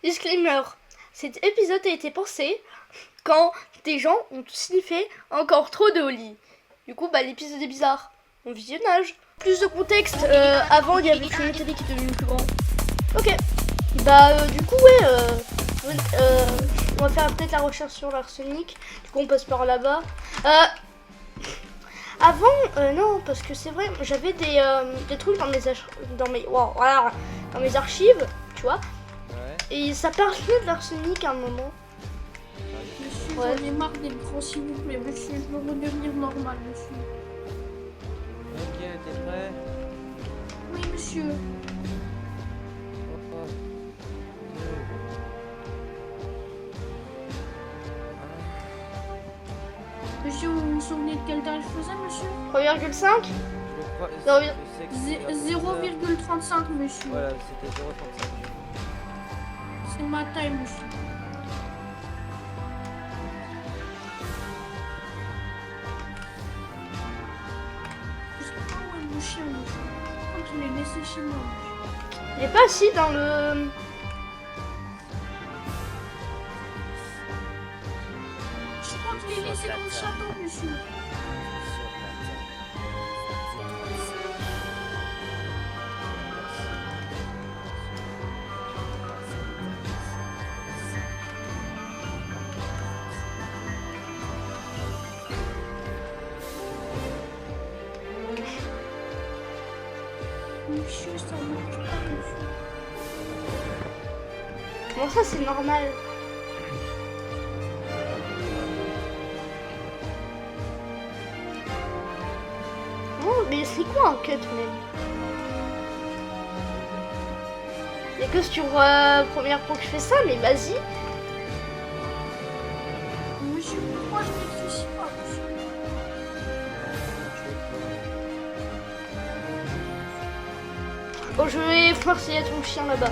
Disclaimer, cet épisode a été pensé quand des gens ont sniffé encore trop de Oli. Du coup, l'épisode est bizarre. Bon visionnage. Plus de contexte, avant il y avait une télé qui devenait plus grand. Ok. Du coup, on va faire peut-être la recherche sur l'arsenic. Du coup, on passe par là-bas. Avant, non, parce que c'est vrai, j'avais des trucs dans mes archives, tu vois. Ouais. Et ça parlait de l'arsenic à un moment. Monsieur, Ouais. j'en ai marre d'être grand, s'il vous plaît, monsieur. Je veux redevenir normal, monsieur. Ok, t'es prêt? Oui, monsieur. Oh, Monsieur, vous vous souvenez de quel temps je faisais, monsieur 3,5. je crois, Non, je sais que c'est 0,35, monsieur. Voilà, c'était 0,35. C'est ma taille, monsieur. Je sais pas où est mon chien, monsieur. Je crois que je l'ai laissé chez moi, monsieur. Il est pas assis dans le... Je crois que je l'ai laissé dans le château, monsieur. Monsieur, ça ne marche pas, monsieur. Comment ça, c'est normal? Oh, mais c'est quoi un cut, même? Il y a que sur première fois que je fais ça, mais vas-y. Monsieur, pourquoi je ne réfléchis pas, monsieur? Bon, je vais voir s'il y a ton chien là-bas.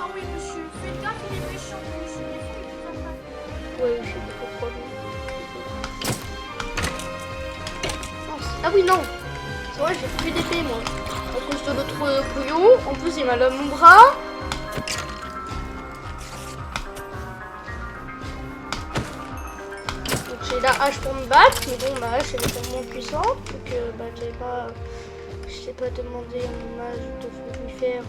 Ah oui, monsieur, faites gaffe, il est méchant, monsieur. Des fois, il vous attaque. Ouais, je sais pas pourquoi. Ah oui, non. C'est vrai, j'ai plus d'épée, moi. À cause de l'autre couillon. En plus, il m'a là mon bras. Donc, j'ai la hache pour me battre. Mais bon, ma hache, elle est tellement puissante. Donc, je t'ai pas demandé à mon mage de lui faire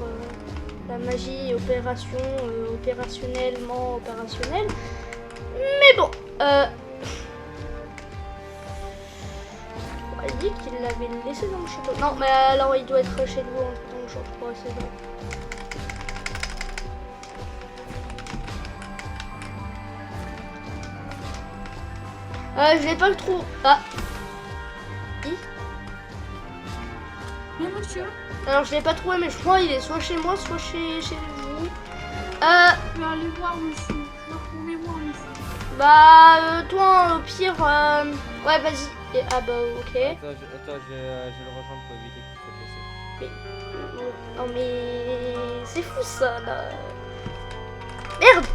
la magie opérationnellement opérationnelle. Mais bon, il dit qu'il l'avait laissé dans le château. Non, mais alors il doit être chez nous en temps de jour, je crois, c'est vrai. Je l'ai pas trop. Ah. Oui, monsieur. Alors je l'ai pas trouvé, mais je crois qu'il est soit chez moi, soit chez vous. Je vais aller voir, monsieur. Je vais retrouver voir, monsieur. Toi, au pire, ouais, vas-y. Et, ok. Attends, je vais le rejoindre pour éviter qu'il se fasse passer. Non, mais c'est fou ça, là. Merde.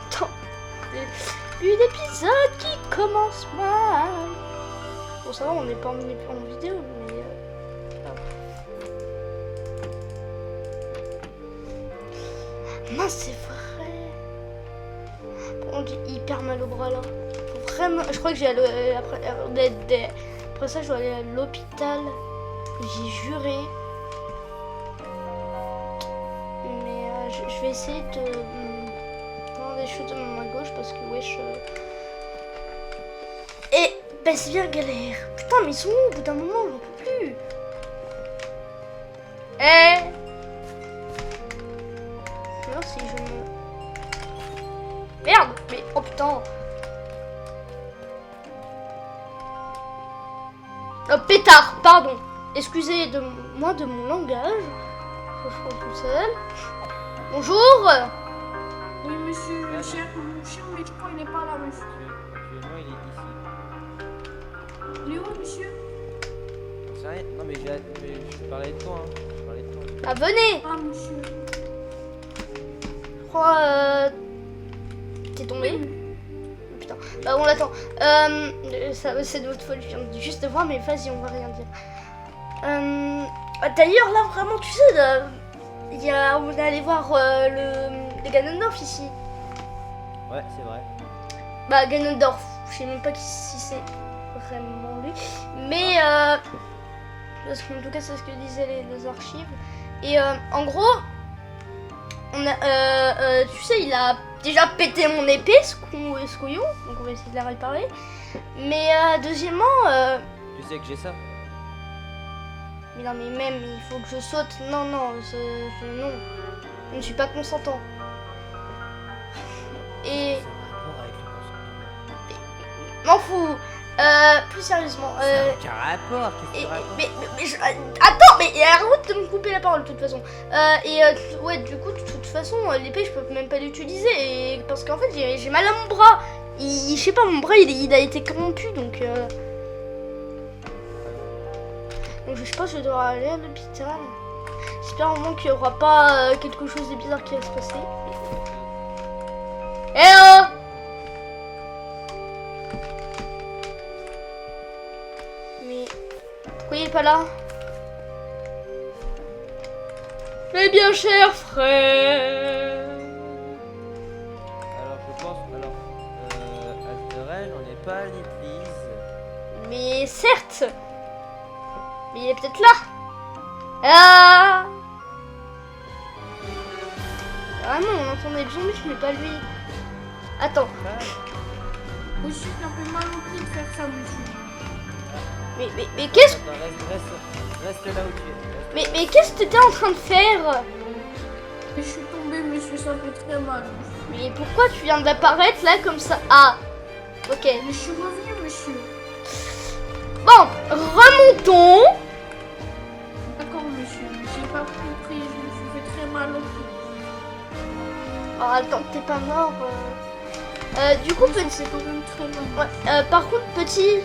Attends. Une épisode qui commence mal. Bon, ça va, on n'est pas en vidéo, mais... Non, c'est vrai. On dit hyper mal au bras là. Faut vraiment. Je crois que j'ai après ça, je dois aller à l'hôpital. J'ai juré. Mais je vais essayer de prendre des choses de ma main gauche parce que wesh. Et c'est bien galère. Putain, mais ils sont où au bout d'un moment, j'en peux plus. Alors si je me... Merde. Mais oh putain. Oh pétard, pardon. Excusez de moi de mon langage. Je prends tout seul. Bonjour. Oui, monsieur, le chien, mon chien, mais je crois qu'il n'est pas là, monsieur. Actuellement, il est ici. Il est où, monsieur? C'est rien. Non, mais je parlais de toi, hein. Je parlais de toi. Ah venez. Ah, monsieur. Je crois t'es tombé. Putain. On l'attend. C'est de votre faute, je viens juste de voir, mais vas-y, on va rien dire. D'ailleurs, là, vraiment, tu sais, on est allé voir le Ganondorf ici. Ouais, c'est vrai. Bah Ganondorf, je sais même pas si c'est vraiment lui. Mais parce qu'en tout cas c'est ce que disaient les archives. Et en gros, on a, tu sais, il a déjà pété mon épée, ce couillon, donc on va essayer de la réparer. Mais deuxièmement, Tu sais que j'ai ça. mais non mais même il faut que je saute. Non, non, non, je ne suis pas consentant. Et m'en fous. Plus sérieusement. Quel rapport? Qu'est-ce que tu racontes? Attends, mais arrête de me couper la parole de toute façon. Ouais, du coup, de toute façon, l'épée, je peux même pas l'utiliser. Parce qu'en fait, j'ai mal à mon bras. Je sais pas, mon bras, il a été corrompu, donc je sais pas, je dois aller à l'hôpital. J'espère au moins qu'il y aura pas quelque chose de bizarre qui va se passer. Eh oh! Mais pourquoi il est pas là? Mes bien chers frères. Alors je pense, Asderel, on n'est pas à l'église. Mais certes. Mais il est peut-être là. Ah! Vraiment, on entendait le zombie, mais pas lui. Attends. Monsieur, ça fait mal au pied de faire ça, monsieur. Mais qu'est-ce... Attends, reste là où tu es. Mais qu'est-ce que tu étais en train de faire? Je suis tombée, monsieur, ça fait très mal. Mais pourquoi tu viens d'apparaître là comme ça? Ah, ok. Mais je suis revenue, monsieur. Bon, remontons. D'accord, monsieur. J'ai pas compris, je me suis fait très mal au pied. Oh, attends, t'es pas mort. Du coup, petit... C'est quand même très mal. Ouais, par contre, petit...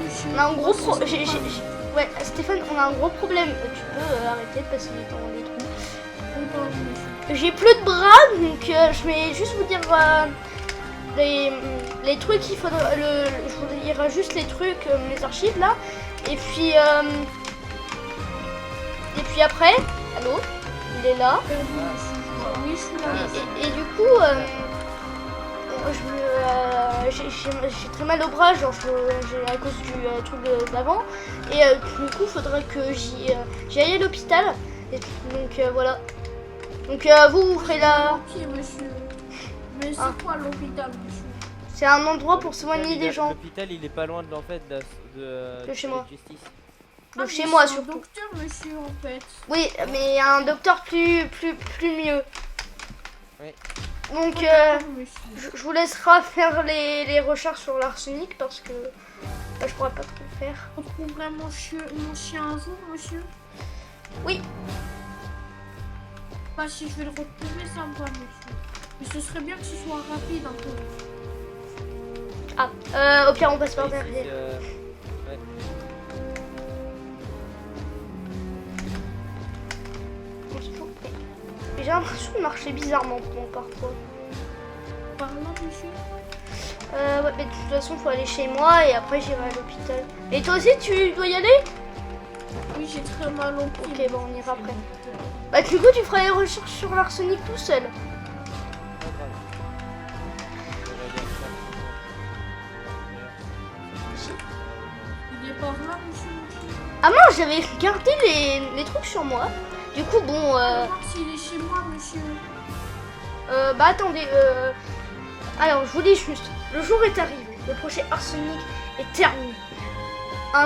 Monsieur, On a un gros moi, c'est pas mal. Ouais, Stéphane, on a un gros problème. Tu peux arrêter de passer du temps dans les trous. D'accord, monsieur. J'ai plus de bras, donc je vais juste vous dire les trucs qu'il faudra. Je vous dirai juste les trucs, les archives là. Et puis après, allô, il est là. Oui, je suis là. Et du coup, j'ai très mal au bras, genre à cause du truc d'avant. Et du coup, il faudrait que j'y aille à l'hôpital. Et donc voilà. Donc vous ferez la... Ok, monsieur. Mais c'est Ah. quoi l'hôpital, monsieur? C'est un endroit pour soigner des gens. L'hôpital, il est pas loin de De chez moi. justice. De Ah, chez mais moi c'est un surtout. docteur, monsieur, en fait. Oui, mais un docteur plus mieux. Oui. Donc D'accord, monsieur. je vous laisserai faire les recherches sur l'arsenic parce que bah, je pourrais pas trop le faire. On trouverait mon chien un jour, monsieur? Oui. Bah, si je vais le retrouver, ça me va, monsieur. Mais ce serait bien que ce soit rapide un peu. Ah, au pire on passe par Oui, derrière. ouais. J'ai l'impression de marcher bizarrement parfois. Par là, monsieur? Ouais, mais de toute façon faut aller chez moi et après j'irai à l'hôpital. Et toi aussi tu dois y aller? Oui, j'ai très mal au pied. Ok, bon on ira après. Bah du coup tu feras les recherches sur l'arsenic tout seul. Il est par là, monsieur? Ah non, j'avais gardé les trucs sur moi. Du coup, bon, On va voir s'il est chez moi, monsieur. bah attendez, alors je vous dis juste, le jour est arrivé, le projet arsenic est terminé.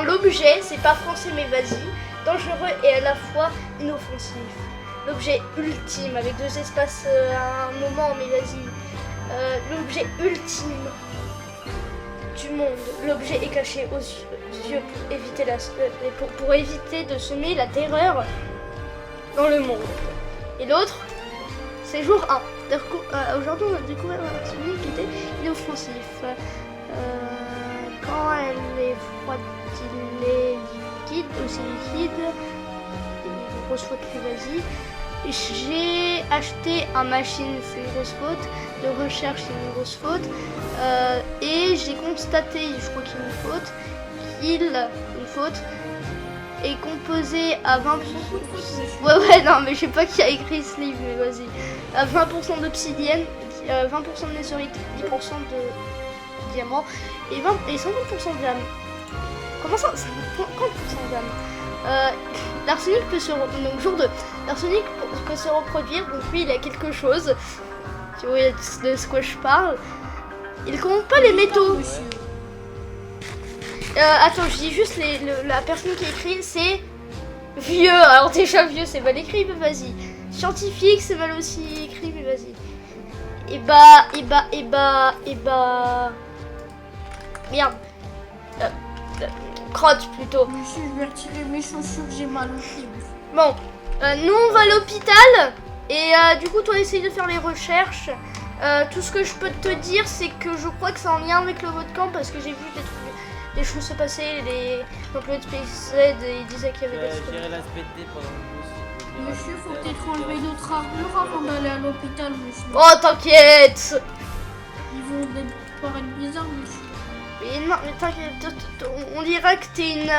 L'objet, c'est pas français mais vas-y, dangereux et à la fois inoffensif. L'objet ultime, avec deux espaces à un moment, mais vas-y. L'objet ultime du monde. L'objet est caché aux yeux pour éviter de semer la terreur dans le monde. Et l'autre, c'est jour 1. Aujourd'hui, on a découvert l'arsenic qui était inoffensif. Quand elle est froide, il est liquide, aussi liquide. Une grosse faute, plus vas-y. J'ai acheté un machine, c'est une grosse faute. De recherche, c'est une grosse faute. Et j'ai constaté, je crois qu'il y a une faute. Une faute. est composé à 20%. Beaucoup de fautes, monsieur. Ouais, non, mais je sais pas qui a écrit ce livre, mais vas-y. À 20% d'obsidienne, 20% de netherite, 10% de diamant et 50% d'âme. Comment ça 50% d'âme. L'arsenic peut se donc jour 2. L'arsenic peut se reproduire, donc lui il a quelque chose. Tu vois de ce que je parle. Il compte pas les métaux. Monsieur. Attends, je dis juste la personne qui écrit, c'est vieux. Alors déjà vieux, c'est mal écrit, mais vas-y. Scientifique, c'est mal aussi écrit, mais vas-y. Et bah... Merde. Crotte plutôt. Monsieur, je vais retirer mes chaussures, j'ai mal au pied. Bon, nous on va à l'hôpital. Et du coup, toi, essaye de faire les recherches. Tout ce que je peux te dire, c'est que je crois que c'est en lien avec le vodka parce que j'ai vu des choses se passer. Les employés de PZ, ils disaient qu'il y avait des trucs. J'irai la SPT pendant le coup. Monsieur, faut peut-être enlever notre armure avant d'aller à l'hôpital, monsieur. Oh, t'inquiète. Ils vont paraître bizarres, monsieur. Mais non, mais t'inquiète, on dira que t'es une...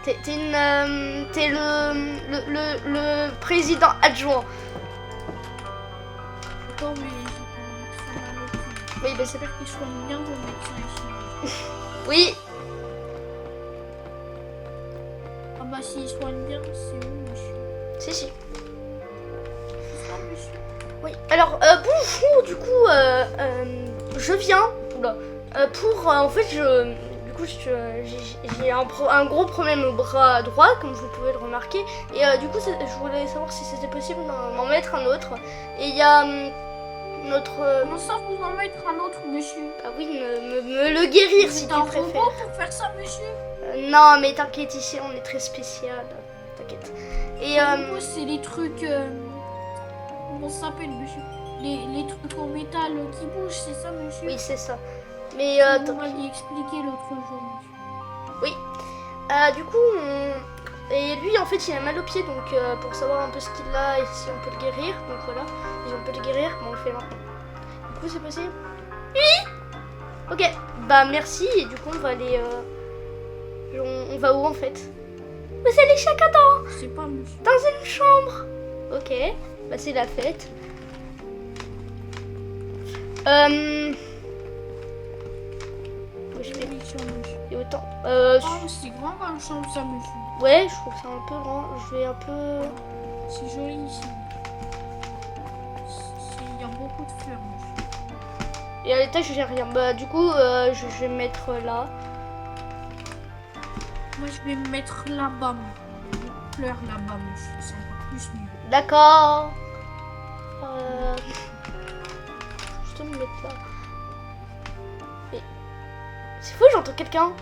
T'es le président adjoint. D'accord, mais j'ai pas envie de faire mal au pied. Oui, bah c'est J'espère qu'ils soignent bien vos médecins ici. Oui. Ah bah s'ils soignent bien, c'est où, monsieur? Si, si. C'est ça, monsieur? Oui. Alors, bonjour, du coup, je viens... Oula. Pour... en fait, du coup, j'ai un gros problème au bras droit, comme vous pouvez le remarquer. Et du coup, je voulais savoir si c'était possible d'en mettre un autre. Et il y a notre... Comment ça, vous en mettre un autre, monsieur? Ah oui, me le guérir si C'est tu un préfères. robot pour faire ça, monsieur? Non, mais t'inquiète, ici, on est très spécial. T'inquiète. Et Le robot, c'est les trucs... comment ça s'appelle, monsieur? Les trucs en métal qui bougent, c'est ça, monsieur? oui, c'est ça. Mais Vous m'aviez expliqué l'autre jour, monsieur. oui. Du coup, et lui, en fait, il a mal au pied, donc pour savoir un peu ce qu'il a et si on peut le guérir, donc voilà, si on peut le guérir, bon, on le fait maintenant. Du coup, c'est possible? Oui. Ok, bah merci, et du coup, on va aller... on va où, en fait? Mais c'est les chacadans Je sais pas, monsieur. dans une chambre. Ok, bah c'est la fête. Je vais et autant. Oh, c'est grand comme chambre, ça, monsieur. Ouais, je trouve ça un peu grand. Je vais un peu... C'est joli ici. Il y a beaucoup de fleurs, monsieur. Et à l'étage, j'ai rien. Bah, du coup, je vais me mettre là. Moi, je vais me mettre là-bas, monsieur. Les fleurs là-bas, monsieur. C'est encore plus mieux. D'accord. Je vais me mettre là. Mais... C'est fou, j'entends quelqu'un.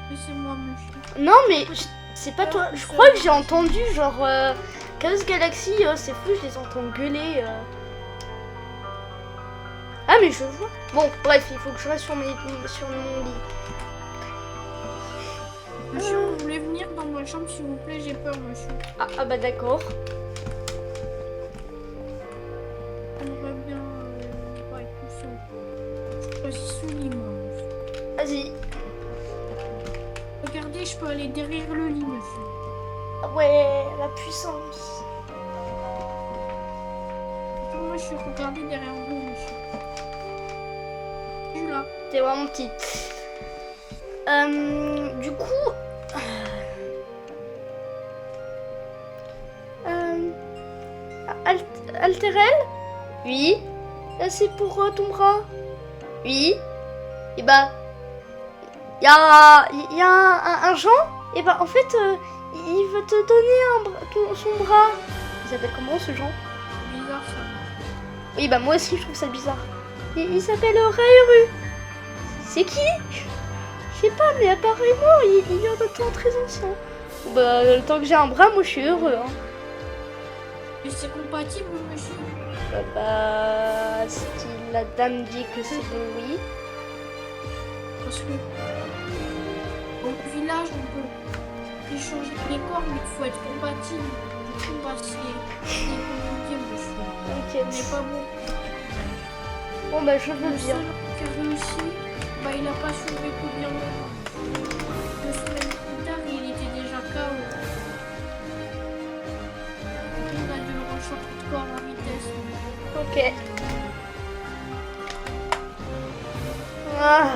Mais c'est moi, monsieur. Non, mais c'est pas toi. Je crois que j'ai entendu, genre... Chaos Galaxy, c'est fou, je les entends gueuler. Ah, mais je vois. Bon, bref, il faut que je reste sur mon lit. Monsieur, vous voulez venir dans ma chambre, s'il vous plaît? J'ai peur, monsieur. Ah bah d'accord. J'aimerais bien pas être tout seul. Je choisis ce lit, moi, monsieur. Vas-y. Regardez, je peux aller derrière le lit, monsieur. Ouais, la puissance. Moi, je suis regardé derrière vous, monsieur. Je suis là. T'es vraiment petit. Du coup... Alterel? Oui. C'est pour ton bras? Oui. Et bah... Il y a un Jean? Et bah en fait, il veut te donner son bras. Il s'appelle comment ce Jean? Bizarre, ça. Oui, bah moi aussi je trouve ça bizarre. Il s'appelle Rauru. C'est qui? Je sais pas, mais apparemment il vient de temps très ancien. Bah, le temps que j'ai un bras, moi je suis heureux. Hein. Mais c'est compatible, monsieur? Bah, si la dame dit que c'est bon, oui. Parce que au village, on peut échanger les corps, mais il faut être compatible. Du coup, bah, c'est compliqué, monsieur. T'inquiète. Mais pas bon. Bon, bah, je veux Le bien. seul qui a réussi, bah, il a pas survécu bien longtemps. 2 semaines plus tard, il corps en vitesse. Ok. Ah.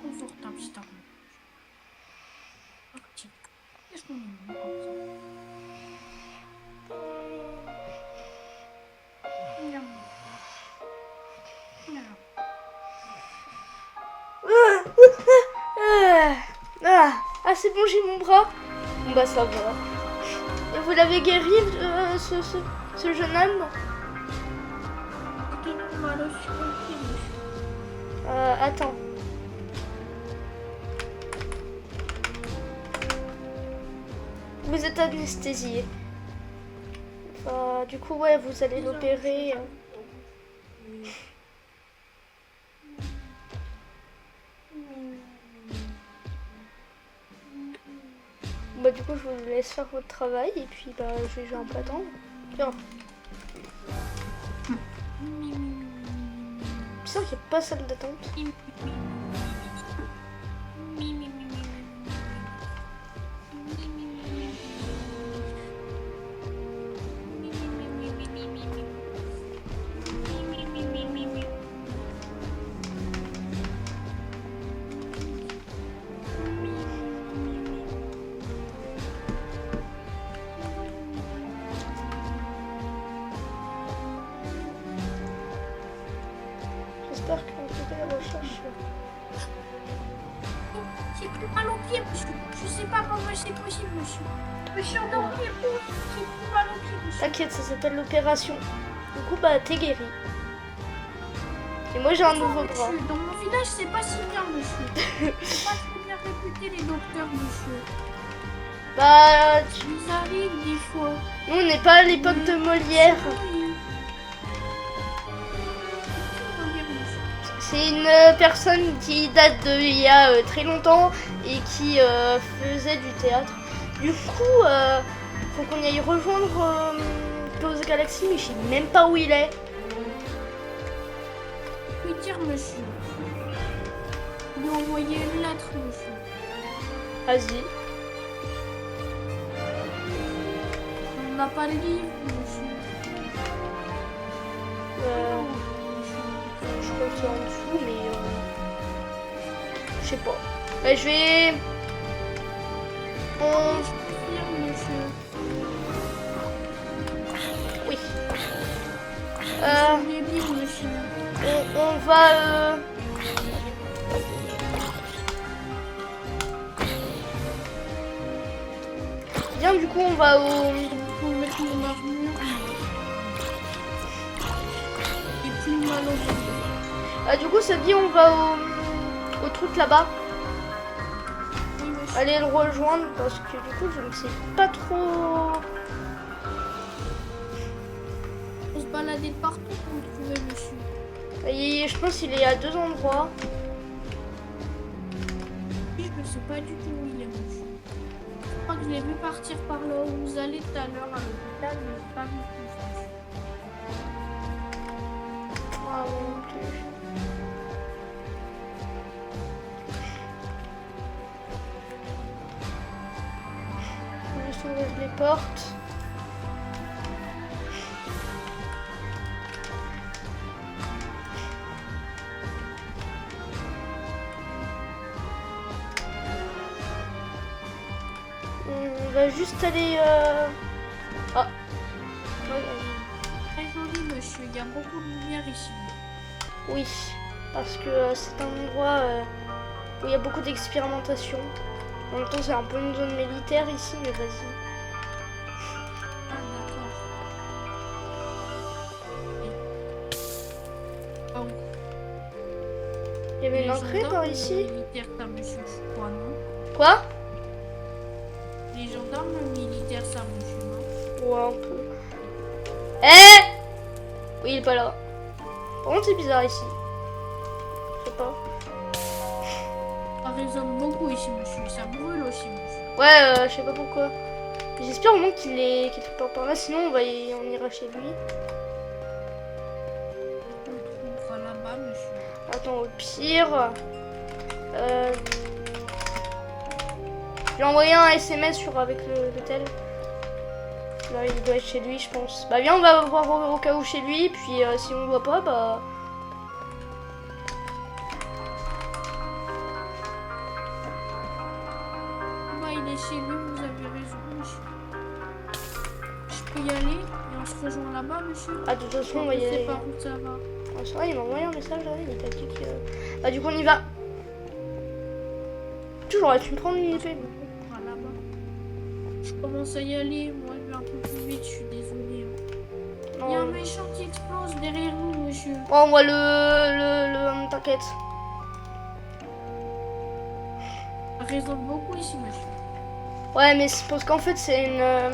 Confortable, c'est un peu. Ok. Qu'est-ce qu'on est comme ça? Miam. Miam. Ah, c'est bon, j'ai mon bras. Bon bah ça va. Et vous l'avez guéri, ce jeune homme? C'était normal aussi compris, monsieur. Attends. Vous êtes anesthésié. Enfin, du coup, ouais, vous allez l'opérer. Bah du coup, je vous laisse faire votre travail et puis bah je vais un peu attendre. Tiens. C'est sûr qu'il n'y a pas salle d'attente. J'espère qu'on fait la recherche. J'ai plus mal au pied, monsieur. Je sais pas comment c'est possible, monsieur. Je me suis endormie et tout. J'ai plus mal au pied, monsieur. T'inquiète, ça s'appelle l'opération. Du coup, bah t'es guéri. Et moi j'ai un nouveau bras. Monsieur, dans mon village, c'est pas si bien, monsieur. C'est pas très bien réputé, les docteurs, monsieur. Bah, Ils arrivent des fois. nous on n'est pas à l'époque de Molière. C'est une personne qui date de il y a très longtemps et qui faisait du théâtre. Du coup, faut qu'on y aille rejoindre Close Galaxy, mais je sais même pas où il est. Oui, dire, monsieur. Lui envoyer une lettre, monsieur. Vas-y. On n'a pas le livre, monsieur. Je crois que c'est en dessous, mais je sais pas. Ouais, je vais. Je peux lire, monsieur. Oui. Je vais lire, monsieur. On va. Bien, du coup, on va au. Faut mettre mon armure. Et plus mal au pied. Du coup, ça dit, on va au truc là-bas. Oui, monsieur. Aller le rejoindre parce que du coup, je ne sais pas trop. On se baladait de partout pour le trouver, monsieur. Et je pense qu'il est à 2 endroits. Oui, je ne sais pas du tout où il est, monsieur. Je crois que je l'ai vu partir par là où vous allez tout à l'heure à l'hôpital, mais je pas vu plus. Ah, non plus. Je vais juste ouvrir les portes. On va juste aller. Ah. Très joli, monsieur. Il y a beaucoup de lumière ici. Oui, parce que c'est un endroit où il y a beaucoup d'expérimentation. En même temps, c'est un peu une zone militaire ici, mais vas-y. Ah, d'accord. Ah où? Il y avait Les une entrée gendarmes par ou ici. militaires, ça, monsieur, je crois, non? Quoi? Les gendarmes militaires, ça, monsieur, non? Ouais, un peu. Eh! Oui, il est pas là. Par contre, c'est bizarre ici. Je sais pas. Ça résonne beaucoup ici, monsieur. Ça brûle aussi, monsieur. Ouais, je sais pas pourquoi. J'espère au moins qu'il est quelque part par là, sinon on ira chez lui. On trouvera là-bas, monsieur. Attends, au pire... Je lui ai envoyé un SMS avec le tel. Là, il doit être chez lui, je pense. Bah viens, on va voir au cas où chez lui, puis si on le voit pas, bah... Bah, il est chez lui, vous avez raison, monsieur. Je peux y aller et on se rejoint là-bas, monsieur. Ah, de toute façon, on va y Je sais aller. pas où ça va. Ah, c'est vrai, il m'a envoyé un message là, il t'a dit que... Bah du coup, on y va. Toujours, là, tu me prends une épée. On va là-bas. Je commence à y aller. Moi, je vais un peu plus vite, je suis désolée. Il y a un méchant qui explose derrière nous, monsieur. Oh, on voit t'inquiète. Ça résonne beaucoup ici, monsieur. Ouais, mais c'est parce qu'en fait, c'est un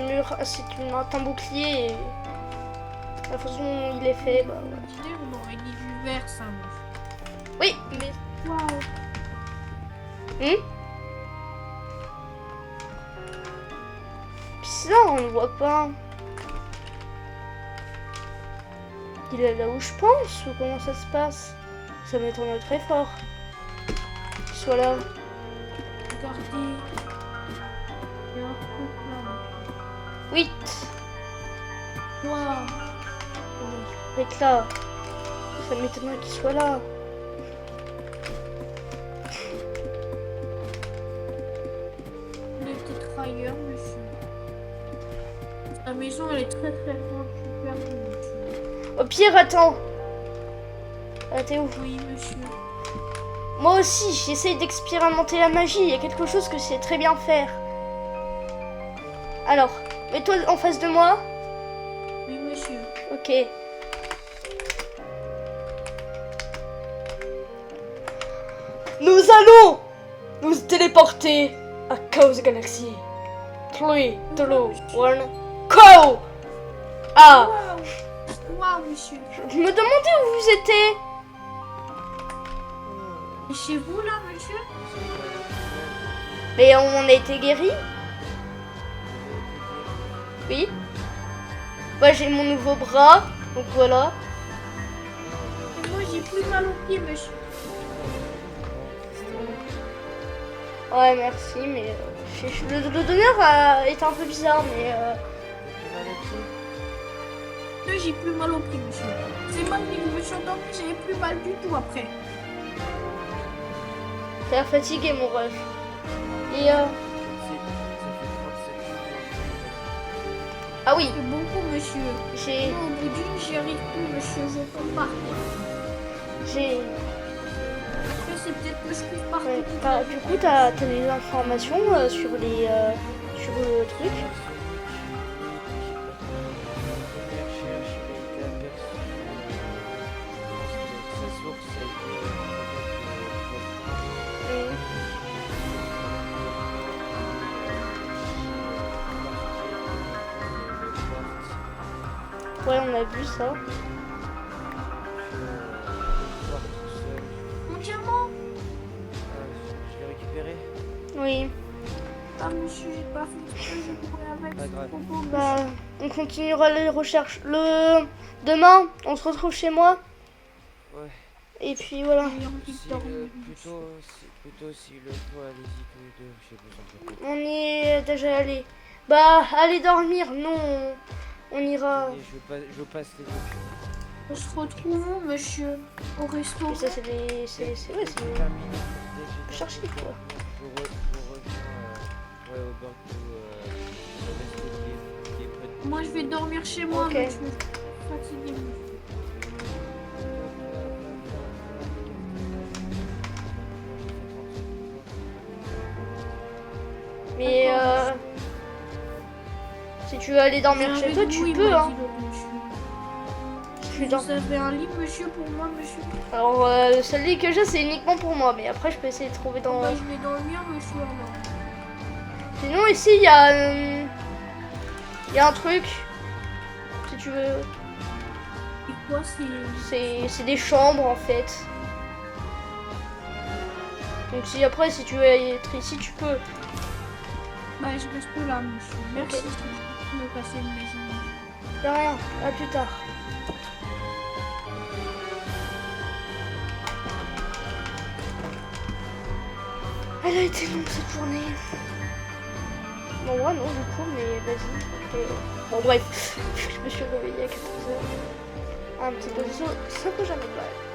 bouclier et... La façon dont il est fait, bah ouais. On aurait dit du vert, ça, monsieur. Oui, mais... Waouh. Puis là, on le voit pas. Il est là où je pense ou comment ça se passe? Ça m'étonnerait très fort. Qu'il soit là. Regardez. Il y a un truc là. 8. Waouh. Avec là. Ça m'étonnerait qu'il soit là. Il est peut-être ailleurs, monsieur. La maison, elle est très très grande. Je suis perdue, monsieur. Au pire, attends. Ah, t'es où? Oui, monsieur. Moi aussi, j'essaye d'expérimenter la magie. Il y a quelque chose que je sais très bien faire. Alors, mets-toi en face de moi. Oui, monsieur. Ok. Nous allons nous téléporter à Chaos Galaxy. 3, 2, 1, go! Ah! Waouh. Waouh, monsieur. Je me demandais où vous étiez. Et chez vous, là, monsieur? Mais on a été guéris. Oui. Moi j'ai mon nouveau bras, donc voilà. Et moi, j'ai plus mal aux pieds, monsieur. Ouais, merci, mais le donneur est un peu bizarre, mais Moi, j'ai plus mal aux pieds, monsieur. C'est mal, je me suis endormi, j'avais plus mal du tout après. t'as l'air fatigué, mon ref. Et ah oui, C'est beaucoup, monsieur. j'ai Moi, au bout d'une, j'y arrive plus, monsieur. Je peux pas. Après, c'est peut-être que je cours partout. Ouais, du coup, t'as des informations sur sur le truc. Ouais, on a vu ça. Mon diamant. Je l'ai récupéré. Oui. Ah, monsieur, j'ai pas fait exprès, j'ai couru avec. Pas grave. Trop beau, Bah, on continuera les recherches. Demain, on se retrouve chez moi. Ouais. Et puis voilà. monsieur. J'ai envie de dormir. Plutôt s'il le faut, allez-y tous les deux. J'ai besoin de repos. On y est déjà allé. Bah, allez dormir. Non, on ira. Et je passe les documents. On se retrouve où, monsieur? Au resto. Et ça, c'est des. C'est ouais, c'est. Terminé. Chercher, quoi. Je reviens au Bordeaux, le resto qui est près de... Moi, je vais dormir chez moi, Ok. monsieur. Je suis fatiguée, monsieur. Mais si tu veux aller dormir J'ai chez un toi, vélo, tu il peux, m'a hein. dit, le monsieur. Putain. Vous avez un lit, monsieur, pour moi, monsieur? Alors, le seul lit que j'ai, c'est uniquement pour moi. Mais après, je peux essayer de trouver dans... Bah, je vais dans le mien, monsieur, alors. Sinon, ici, il y a un truc. Si tu veux. Et quoi, C'est des chambres, en fait. Donc, si après, si tu veux être ici, tu peux. Bah, je reste là, monsieur. Merci, Ok. si je peux me passer une maison. De rien. À plus tard. Elle a été longue cette journée. Bon, ouais, non, du coup, mais vas-y. Bon, bref. Je me suis réveillée à 14h. Un petit peu de ça peut jamais. Ouais.